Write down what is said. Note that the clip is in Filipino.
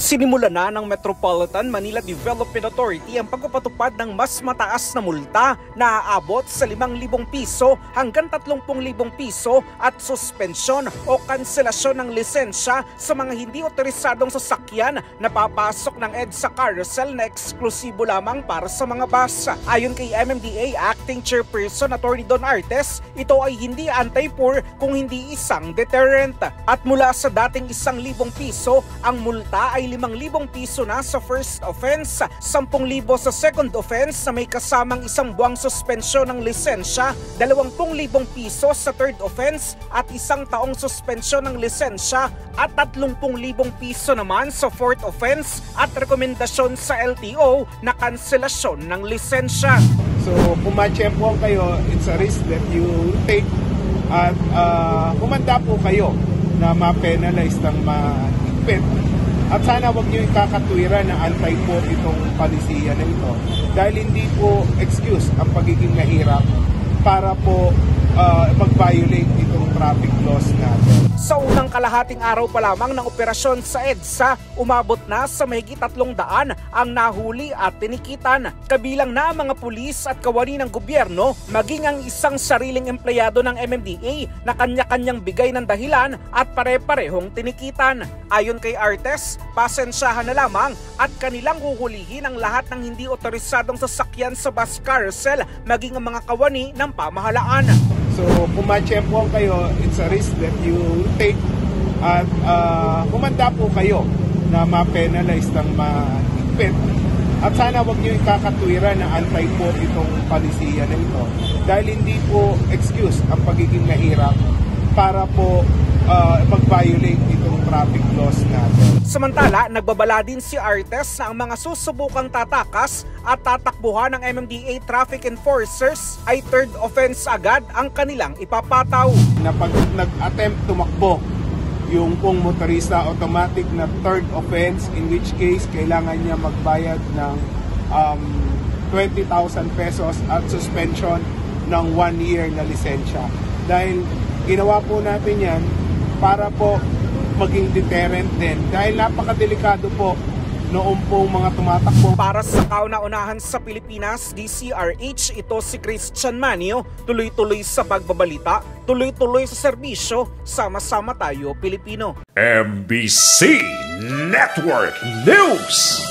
Sinimula na ng Metropolitan Manila Development Authority ang pagpapatupad ng mas mataas na multa na aabot sa 5,000 piso hanggang 30,000 piso at suspensyon o kanselasyon ng lisensya sa mga hindi otorisadong sasakyan na papasok ng EDSA carousel na eksklusibo lamang para sa mga bus. Ayon kay MMDA Acting Chairperson Atty. Don Artes, ito ay hindi anti-poor kung hindi isang deterrent. At mula sa dating 1,000 piso, ang multa ay 5,000 piso na sa first offense, 10,000 sa second offense na may kasamang 1 buwang suspensyon ng lisensya, 20,000 piso sa third offense at 1 taong suspensyon ng lisensya at 30,000 piso naman sa fourth offense at rekomendasyon sa LTO na kanselasyon ng lisensya. So pumatsyempo kayo, it's a risk that you take at humanda po kayo na ma-penalize ng mahigpit. At sana wag niyo ikakatwiran na anti-poor itong palisiya na ito dahil hindi po excuse ang pagiging mahirap para po mag-violate itong traffic laws natin. Sa unang kalahating araw pa lamang ng operasyon sa EDSA, umabot na sa mahigit 300 ang nahuli at tinikitan. Kabilang na mga pulis at kawani ng gobyerno, maging ang isang sariling empleyado ng MMDA na kanya-kanyang bigay ng dahilan at pare-parehong tinikitan. Ayon kay Artes, pasensyahan na lamang at kanilang huhulihin ang lahat ng hindi otorisadong sasakyan sa bus carousel maging ang mga kawani ng pamahalaan. So pumatsyempo kayo, it's a risk that you take at humanda po kayo na ma-penalize ng mahigpit. At sana wag niyo ikakatwiran na anti-poor itong palisiya na ito dahil hindi po excuse ang pagiging mahirap para po mag-violate itong traffic laws natin. Samantala, nagbabala din si Artes na ang mga susubukang tatakas at tatakbuhan ng MMDA traffic enforcers ay third offense agad ang kanilang ipapataw. Na pag nag-attempt tumakbo yung pong motorista, automatic na third offense, in which case kailangan niya magbayad ng 20,000 pesos at suspension ng 1 year na lisensya. Dahil ginawa po natin yan para po maging deterrent din dahil napakadelikado po noong pong mga tumatakbo. Para sa kauna-unahan sa Pilipinas, DCRH, ito si Christian Manio, tuloy-tuloy sa pagbabalita, tuloy-tuloy sa serbisyo, sama-sama tayo Pilipino. MBC Network News.